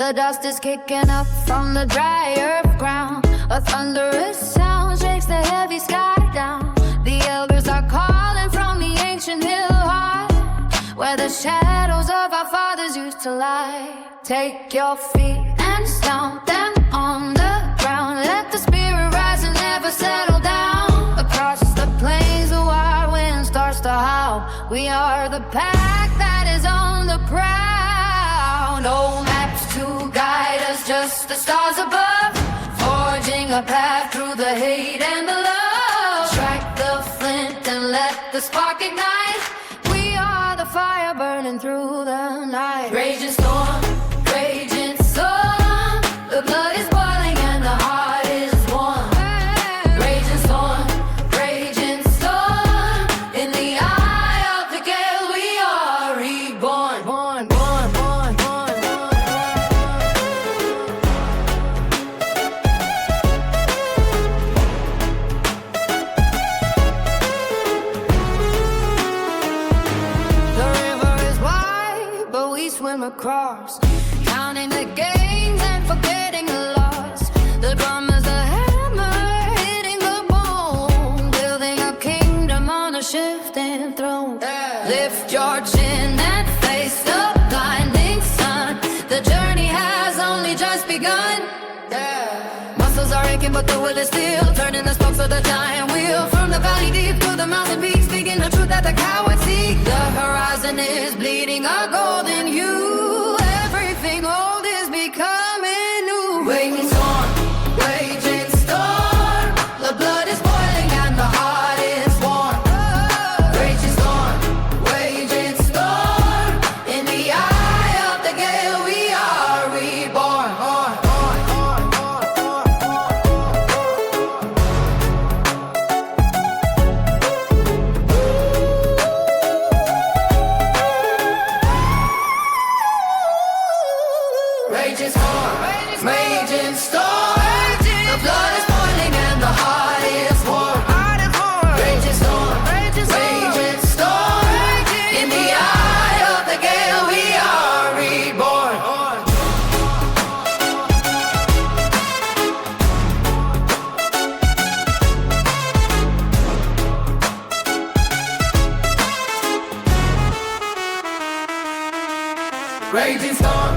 The dust is kicking up from the dry earth ground. A thunderous sound shakes the heavy sky down. The elders are calling from the ancient hill high, where the shadows of our fathers used to lie. Take your feet and stomp them on the ground. Let the spirit rise and never settle down. Across the plains the wild wind starts to howl. We are the pack that is on the prowl. No maps to guide us, just the stars above, forging a path through the hate and the love. Strike the flint and let the spark ignite. We are the fire burning through the night. Raging storm, raging storm. The blood is boiling and the heart is warm. Raging storm, raging storm. In the eye of the gale we are reborn. Born, born, born, born, born. The river is wide, but we swim across, counting the gains and forgetting the loss. The drum is the hammer hitting the bone, building a kingdom on a shifting throne. Lift your chin and face the blinding sun. The journey has only just begun. Muscles are aching but the will is still turning the spokes of the giant wheel. From the valley deep to the mountain peaks, speaking the truth that the cowards seek. The horizon is bleeding a golden hue. Everything old is becoming new. Raging storm, raging storm. The blood is boiling and the heart is warm. Raging storm, raging storm. In the eye of the gale we are reborn. Raging storm, raging storm. The blood is boiling and the heart is warm. Raging storm, raging storm. In the eye of the gale we are reborn. Raging storm.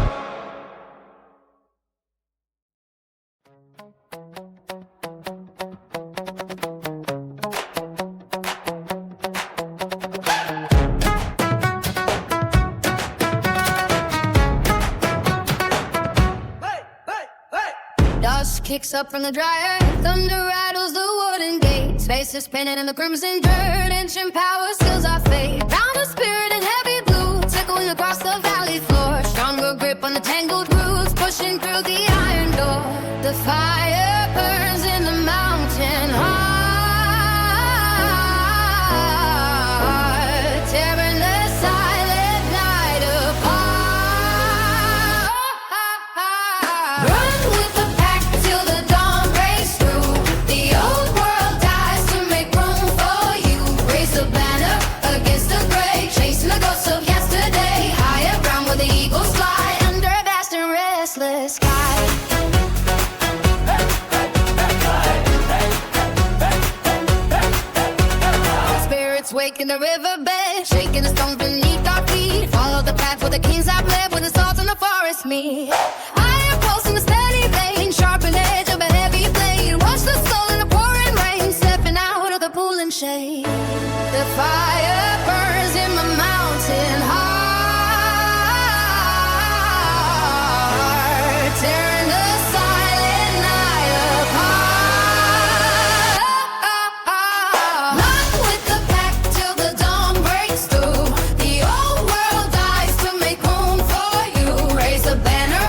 Dust kicks up from the dryer, thunder rattles the wooden gate. Space is spinning in the crimson dirt, ancient power seals our fate. Bound of spirit in heavy blue, tickling across the valley floor. Stronger grip on the tangled roots, pushing through the iron door. The fire burns in the mountain heart, tearing the silent night apart. Run with the pack till the dawn breaks through. The old world dies to make room for you. Raise the banner against the gray, chasing the ghosts of yesterday. Higher ground where the eagles fly, under a vast and restless sky. Spirits wake in the riverbed, shaking the stones beneath our feet. Follow the path where the kings have lived, where the salt and the forest meet. Iron pulse in a steady vein, sharpened edge of a heavy blade. Watch the soul in the pouring rain, stepping out of the pool and shade. The fire burns in the mountain heart, tearing the silent night apart. Run with the pack till the dawn breaks through. The old world dies to make room for you. Raise a banner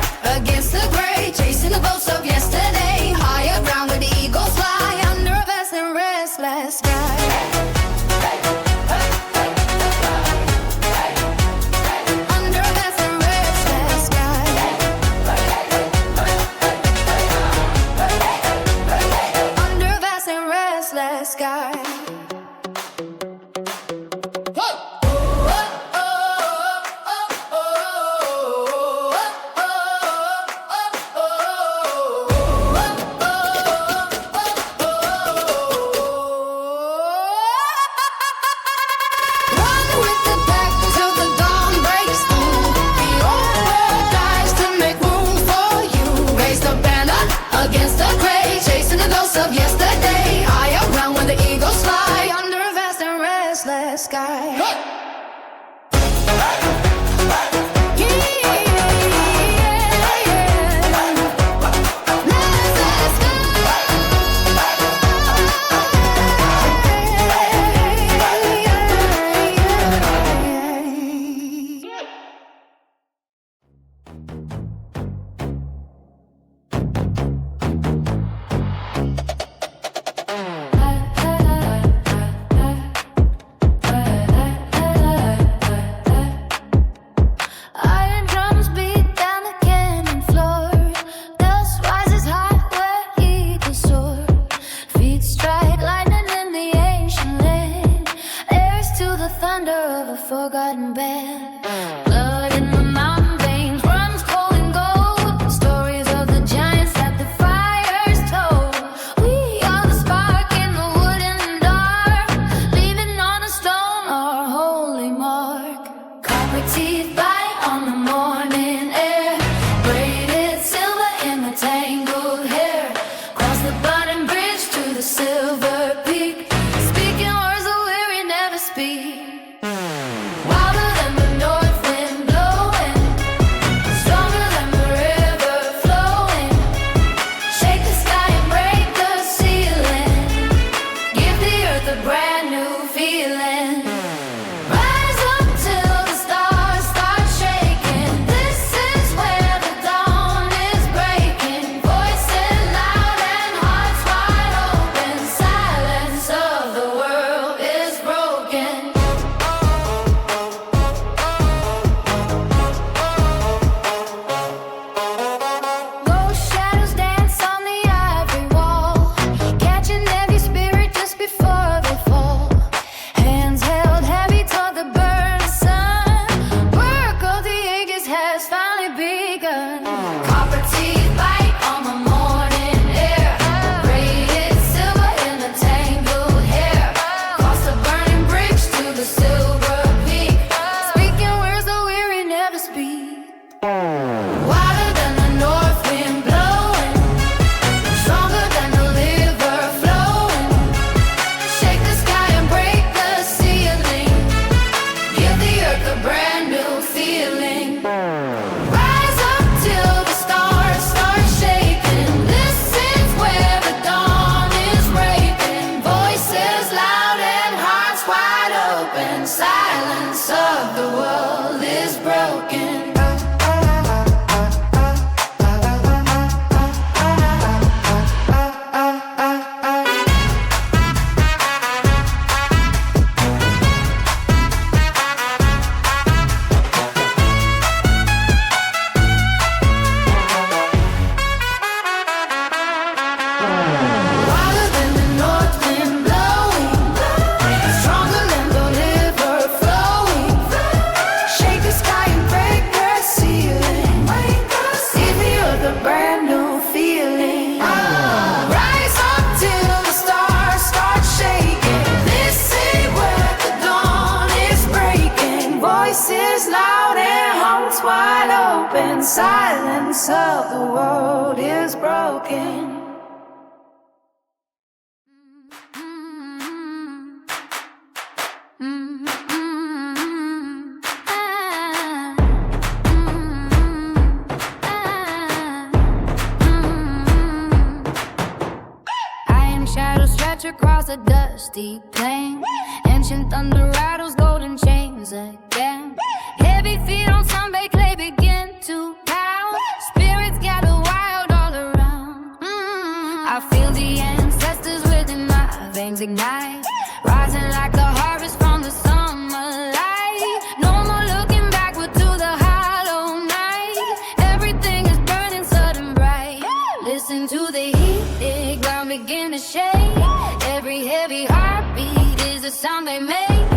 of yesterday. High around where the eagles fly, under a vast and restless sky. Forgotten band, blood in the mountain veins runs cold and gold. Stories of the giants that the fires told. We are the spark in the wood and the dark, leaving on a stone our holy mark. Copper teeth bite on the morning air, braided silver in the tangled hair. Cross the burning bridge to the silver peak, speaking words that weary never speak. Silence of the world is broken. Silence of the world is broken. I am shadow stretch across a dusty plain. Ancient thunder rattles golden chains again. Heavy feet on Sunday clay begin to pound. Spirits gather wild all around. I feel the ancestors within my veins ignite, rising like a harvest from the summer light. No more looking backward to the hollow night. Everything is burning sudden bright. Listen to the heat, the ground begin to shake. Every heavy heartbeat is a sound they make.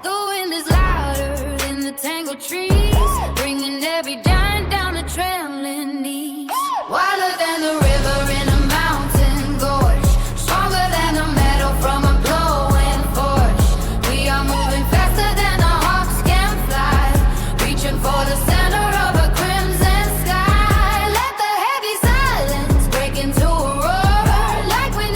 The wind is louder than the tangled trees, bringing every giant down to trembling knees. Wilder than the river in a mountain gorge, stronger than the metal from a glowing forge. We are moving faster than the hawks can fly, reaching for the center of a crimson sky. Let the heavy silence break into a roar, like we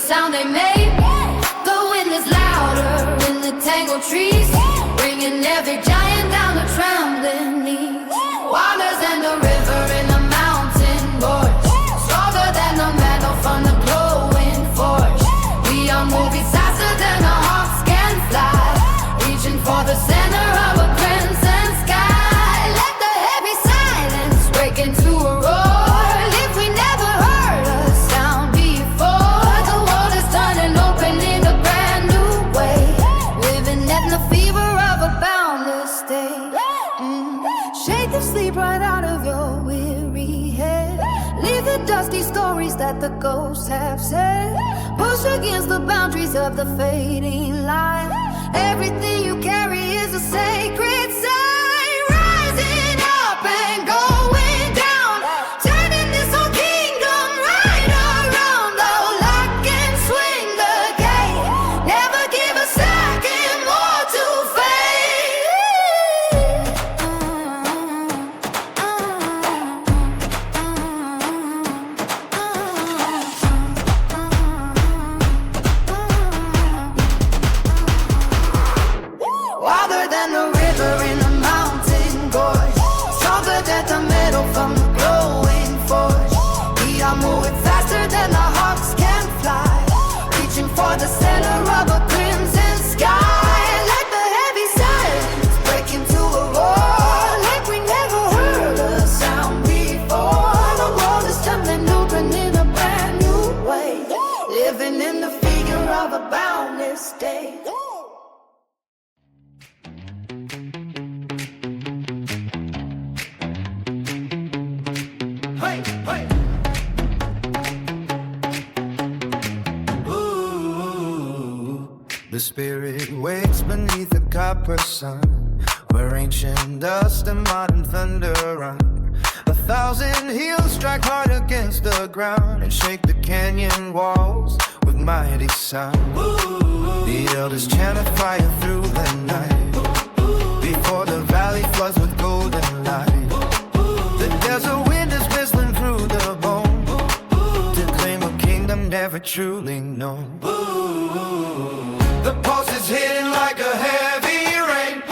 sound they make. The wind is louder in the tangled trees, bringing every giant down to trembling knees. Wilder than the river in the mountain gorge, stronger than the metal from the glowing forge. We are moving faster than the hawks can fly, reaching for the center of a crimson sky. Let the heavy silence break into a roar. If we never heard a sound before, the world is turning open in a brand new way, living in the fever of a boundless day. Shake the sleep right out of your weary head. Leave the dusty stories that the ghosts have said. Push against the boundaries of the fading light. Everything you carry is a sacred sign, rising up and going down, turning this whole kingdom right around. Though lock and swing the gate, never give a second more to wilder than the river in the mountain gorge, stronger than the metal from the glowing forge. We are moving faster than the hawks can fly, reaching for the center of a crimson sky. Let the heavy silence break into a roar, like we never heard a sound before. The world is tumbling open in a brand new way, living in the figure of a boundless day. Hey, hey. Ooh, the spirit wakes beneath the copper sun, where ancient dust and modern thunder run. 1,000 heels strike hard against the ground and shake the canyon walls with mighty sound. The elders chant a fire through the night, before the valley floods with golden light. The desert wind is whistling through the bone, to claim a kingdom never truly known. The pulse is hitting like a heavy rain,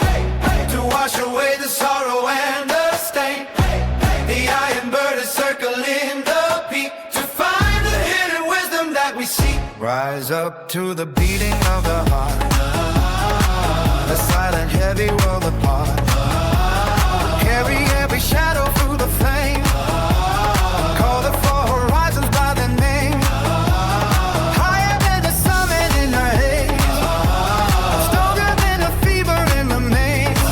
to wash away the sorrow and the stain. The iron bird is circling the peak, to find the hidden wisdom that we seek. Rise up to the beating of the heart, the silent heavy world apart. Carry every shadow through the flame, call the four horizons by their name. Higher than the summit in the haze, stronger than a fever in the maze.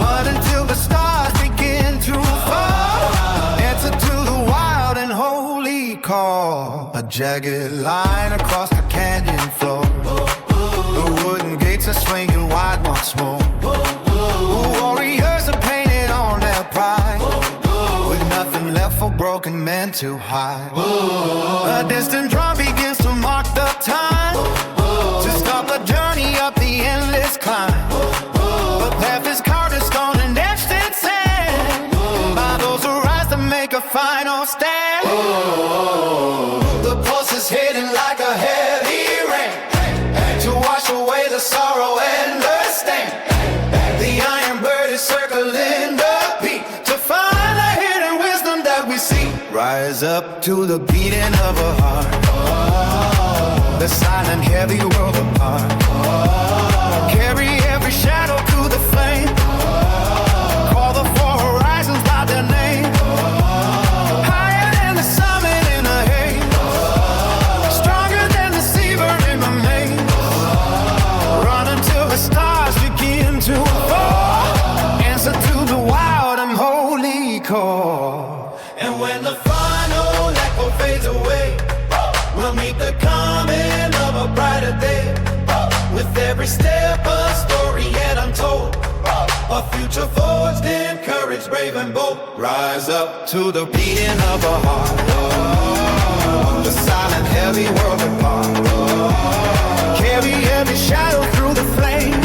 Run until the stars begin to fall, answer to the wild and holy call. A jagged line across the canyon floor, the wooden gates are swinging wide once more. Warriors are painted on their pride, with nothing left for broken men to hide. A distant drum begins to mark the time, to start the journey up the endless climb. The path is carved in stone and etched in sand, by those who rise to make a final stand. The pulse is hitting like a heavy rain, to wash away the sorrow and the stain. The iron bird is circling the peak, to find the hidden wisdom that we seek. Rise up to the beating of a heart, the silent heavy world apart. Carry every shadow through the flame, call the four horizons by their name. Higher than the summit in the haze, stronger than the sea bird in the maze. Run until the stars begin to fall, answer to the wild and holy call. And when the final echo fades away, we'll meet the coming of a brighter day. With every step a story yet untold, a future forged in courage, brave and bold. Rise up to the beating of a heart, the silent heavy world apart. Carry every shadow through the flame,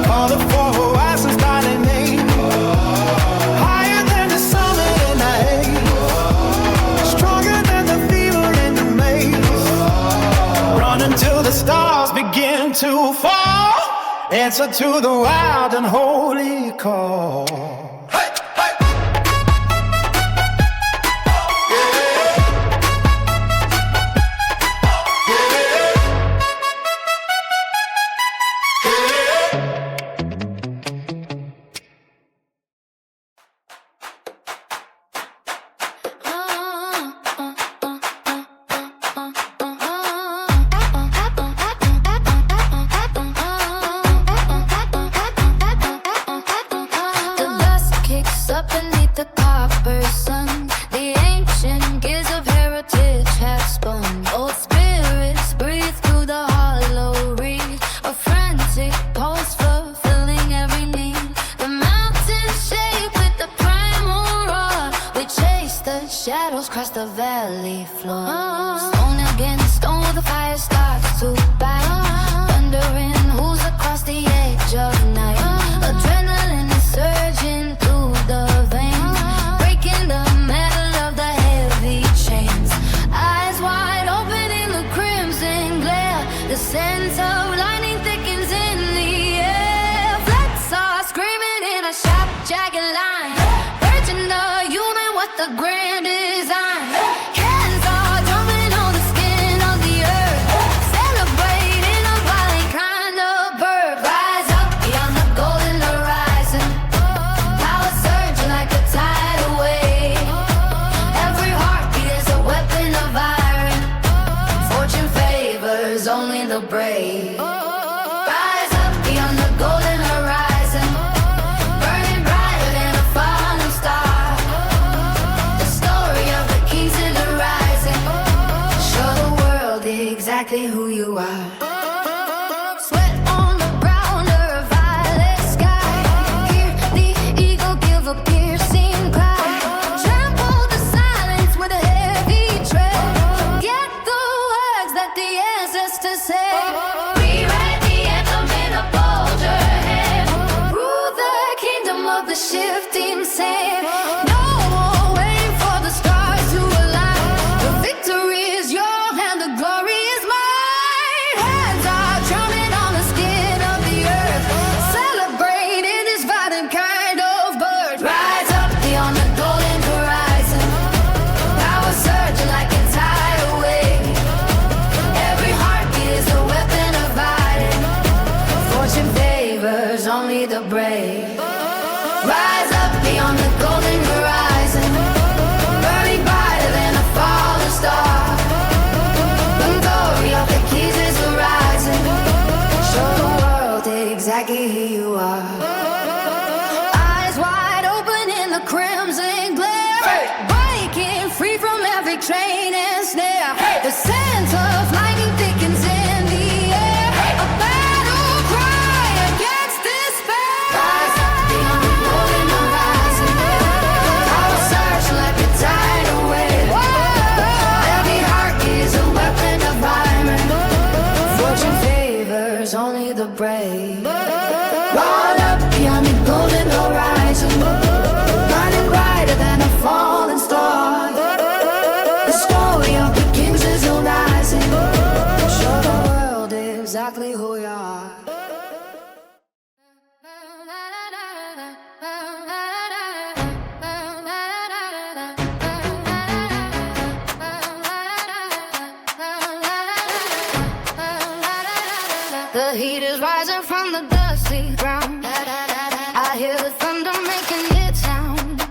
call the four horizons by their name. Higher than the summit in the haze, stronger than the fever in the maze. to fall. Answer to the wild and holy call. Hey, hey. Up beneath the copper sun, the ancient gears of heritage have spun. Old spirits breathe through the hollow reed, a frantic pulse fulfilling every need. The mountains shake with the primal roar. We chase the shadows, cross the valley floor. Stone against stone, the fire starts to bite. Thundering who's across the edge of night. Adrenaline is surging through the veins, breaking the metal of the heavy chains. Eyes wide open in the crimson glare, the sense of lightning thickens in the air. Flats are screaming in a sharp, jagged line, urging the human with the grand design. Hands are drumming on the skin of the earth, celebrating a violent kind of birth. Rise up beyond the golden horizon, power surging like a tidal wave. Every heartbeat is a weapon of iron. Fortune favors only the brave. Rise up beyond the golden horizon, burning brighter than a falling star. The story of the kings is arising. Show the world exactly who you are. Sweat on the brow under a violet sky. Hear the eagle give a piercing cry. Trample the silence with a heavy tread. Get the words that the ancestors said. Rewrite the anthem in a bolder hand. Rule the kingdom of the shifting sand. No more waiting for the stars to align. The victory is yours and the glory is mine. Hands are drumming on the skin of the earth, celebrating this violent kind of birth. Rise up beyond the golden horizon, power surging like a tidal wave. Every heartbeat is a weapon of iron. Fortune favors only the brave. Rise up beyond the golden horizon, burning brighter than a falling star. The glory of the keys is arising. Show the world exactly who you are. Eyes wide open in the crimson glare, breaking free from every train and snare. The sense of lightning thickens in the air, a battle cry against despair. Rise up beyond the golden horizon, power surge like a tidal wave. Every heart is a weapon of iron. Fortune favors only the brave. Roll up beyond the golden horizon, burning brighter than a falling star. The story of the kings is arising. Show the world exactly who you are. The heat is rising from the dusty ground. I hear the thunder making its sound.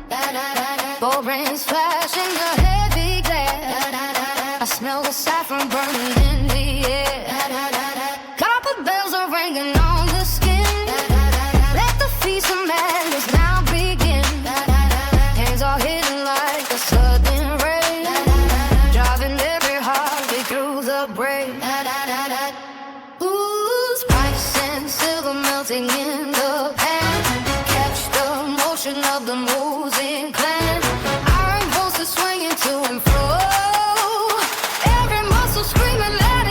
Bow rains flashing the heavy glare. I smell the saffron burning in the air. Copper bells are ringing on the skin. Let the feast of madness now begin. Hands are hidden like a sudden rain, driving every heartbeat through the brain. Ooh, spice and silver melting in the pan. Catch the motion of the moving clan. Iron voices swinging to and fro. Every muscle screaming, let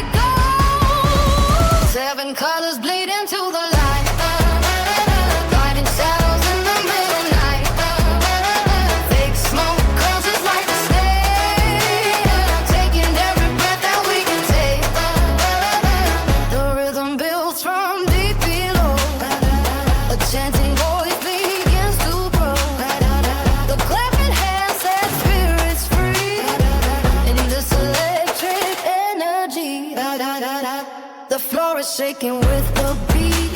The floor is shaking with the beat.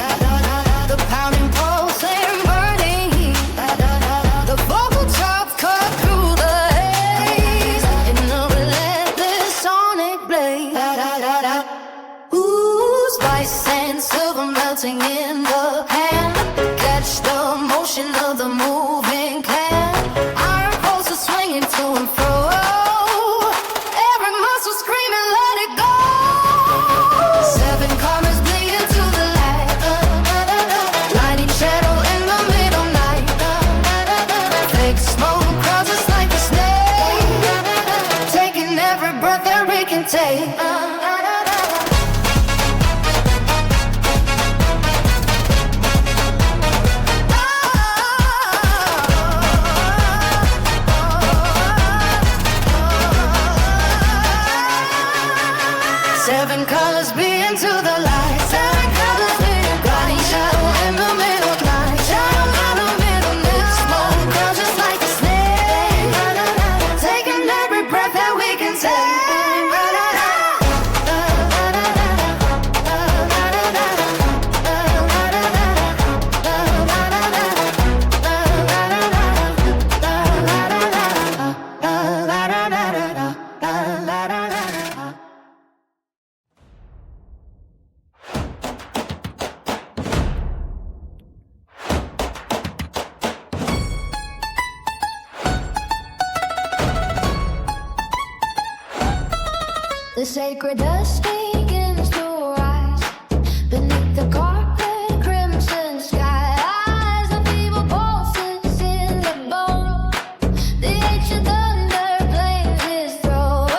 The pounding pulse and burning heat. The vocal chops cut through the haze in a relentless sonic blaze. Ooh, spice and silver melting in the pan. Catch the motion of the moving can. Iron pulses swinging to and fro. Every muscle screaming, let it go. Seven colors bleed into the light. Lighting shadow in the middle night. Fake smoke crowds us like a snake. Taking every breath that we can take. Seven colors bleed into the light. Seven colors bleed. Gliding shadow in the middle night. Shadow in the middle night. Smoke crowds just like a snake. Taking every breath that we can take. The sacred dust begins to rise beneath the carpet, crimson skies. The feeble pulses in the bone. The ancient thunder flames his throne.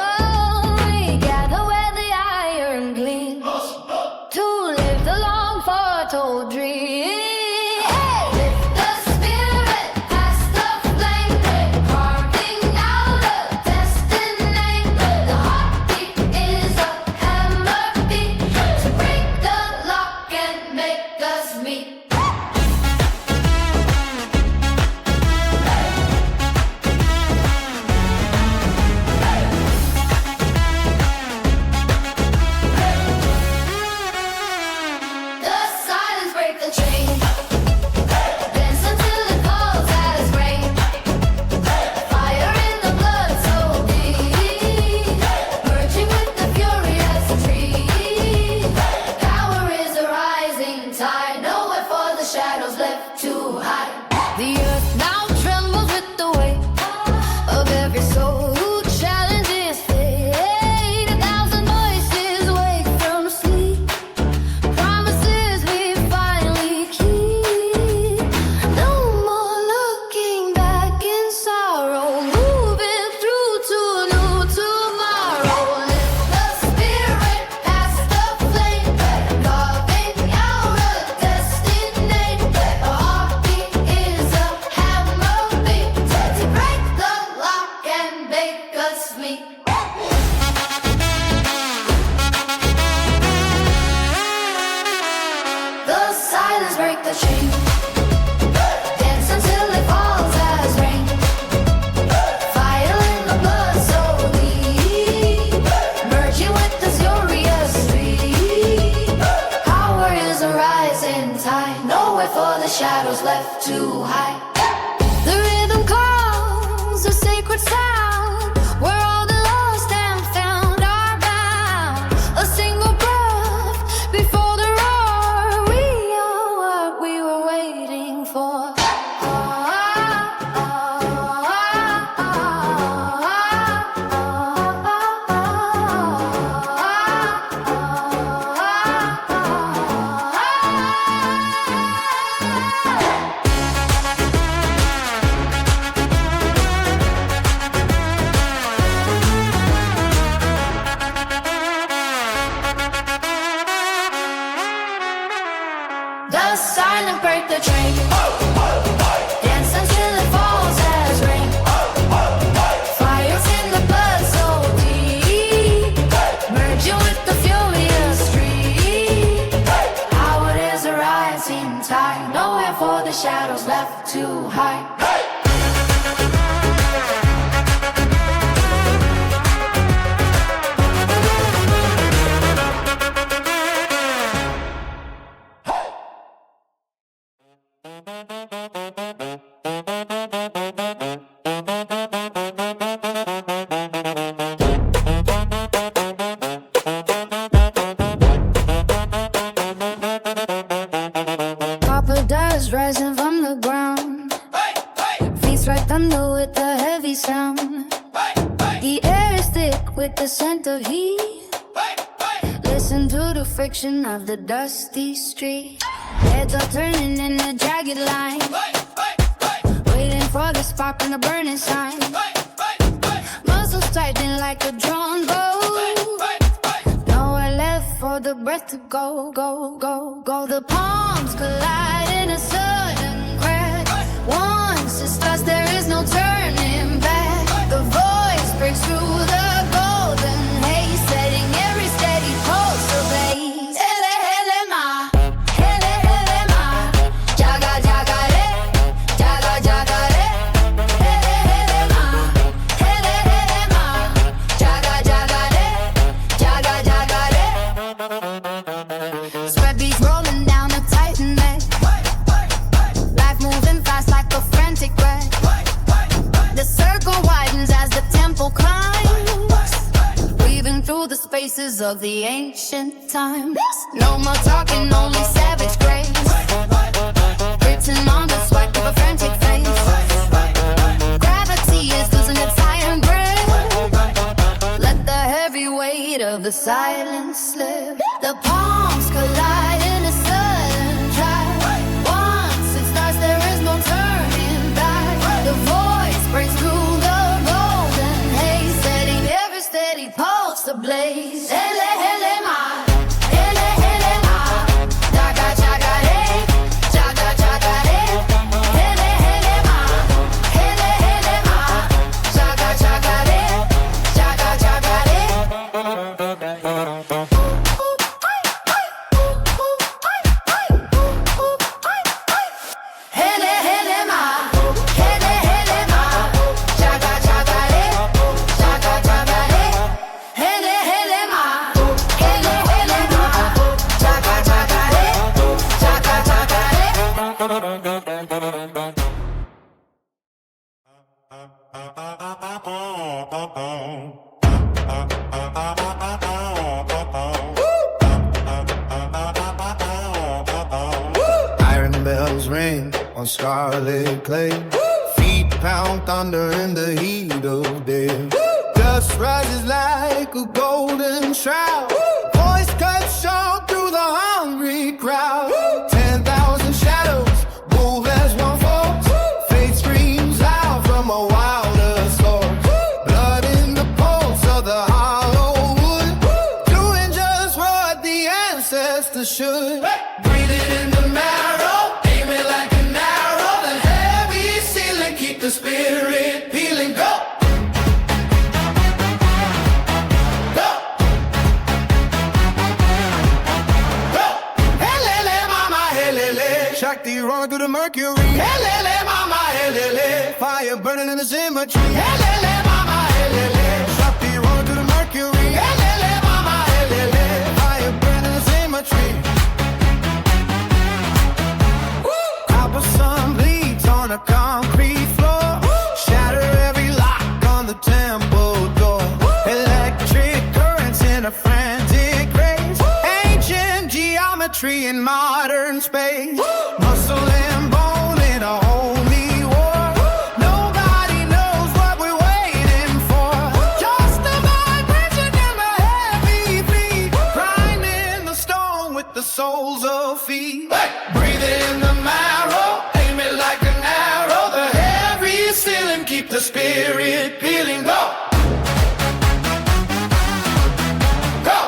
We gather where the iron gleams to live the long foretold dream. Lift the spirit past the flame, carving out a destiny. The heartbeat is a hammer beat to break the lock and make us meet. The silence break the chain. Dance until it falls as rain. Fire in the blood so deep, merging with the furious tree. Power is a rising tide, nowhere for the shadows left to hide. The earth now trembles with the weight of every soul who challenges fate. 1,000 voices wake from sleep. Promises we finally keep. No more looking back in sorrow. Moving through to a new tomorrow. Lift the spirit past the flame, carving out a destiny. The heartbeat is a hammer beat to break the lock and make us meet. The silence break the chain. Dance until it falls as rain. Fire in the blood so deep, merging with the furious street. Power is a rising tide, nowhere for the shadows left to hide. The rhythm calls a sacred sound, where all the lost and found are bound. A single breath before the roar. We are what we were waiting for. The silent break the chain. Dance until it falls as rain. Fire's in the blood so deep, merging with the furious street. Power is a rising tide, nowhere for the shadows left to hide. the heat. Listen to the friction of the dusty street. Heads are turning in a jagged line, waiting for the spark and the burning sign. Muscles tighten like a drawn bow. Nowhere left for the breath to go, go, go, go. The palms collide in a sudden crack. Once it starts, there is no turning back. The voice breaks through the golden haze, setting every steady pulse ablaze. Hele, hele, ma. Hele, hele, ma. Jaga, jaga, re. Jaga, jaga, re. Hele, hele, ma. Hele, hele, ma. Jaga, jaga, re. Jaga, jaga, re. Spread beats rolling down a tight neck. Life moving fast like a frantic wreck. The circle widens as the tempo climbs, weaving through the spaces of the ancient times. No more talking, only savage grace, written on the swipe of a frantic face. Gravity is losing its iron grip. Let the heavy weight of the silence slip. The palms collide in a sudden track. Once it starts, there is no turning back. The voice breaks through the golden haze, setting every steady pulse ablaze. Hele, hele, ma. Hele, hele, ma. Jaga, jaga, re. Jaga, jaga, re. Hele, hele, ma. Hele, hele, ma. Jaga, jaga, re. Jaga, jaga, re. Hele, hele, ma. Hele, hele, ma. Jaga, jaga, re. Jaga, jaga, re. Hele, hele, ma. Hele, hele, ma. Jaga, jaga, re. Jaga, jaga, re. Iron bells ring on scarlet clay. Feet pound thunder in the heat of day. Dust rises like a golden shroud. Voice cuts short through the hungry crowd. 10,000 shadows move as one force. Fate screams out from a wilder source. Blood in the pulse of the hollow wood, doing just what the ancestors should. Breathe it in the marrow, aim it like an arrow. The heavy ceiling, keep the spirit peeling. Go! Go! Go! Helele, mama, helele. Shakti rolling through the mercury. Helele, mama, helele. Fire burning in the cemetery. Helele, mama, helele. Shakti rolling through the mercury. Helele, mama, helele. Fire burning in the cemetery. Copper sun bleeds on a concrete floor. Shatter every lock on the temple door. Electric currents in a frantic race. Ancient geometry in modern space. Muscle and bone in a holy war. Nobody knows what we're waiting for. Just the vibration in the heavy beat, grinding the stone with the soles of feet. Breathe it in the marrow, aim it like an arrow. The heavy ceiling, keep the spirit peeling. Go! Go!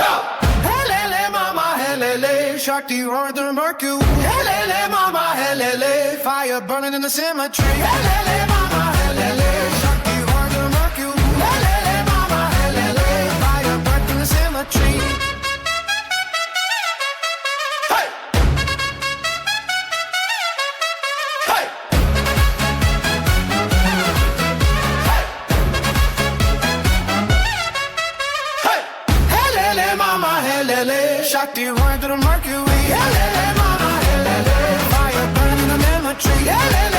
Go! Helele, mama, helele. Shakti roaring through the mercury. Helele, mama, helele. Fire burning in the cemetery. Helele, mama, helele. Shakti roaring through the mercury. Helele, mama, helele. Fire burning in the cemetery. Hey! Hey! Hey! Hey! Helele, mama, helele. Shakti roaring through the mercury. Helele, mama, helele. Fire burning in the cemetery. Helele,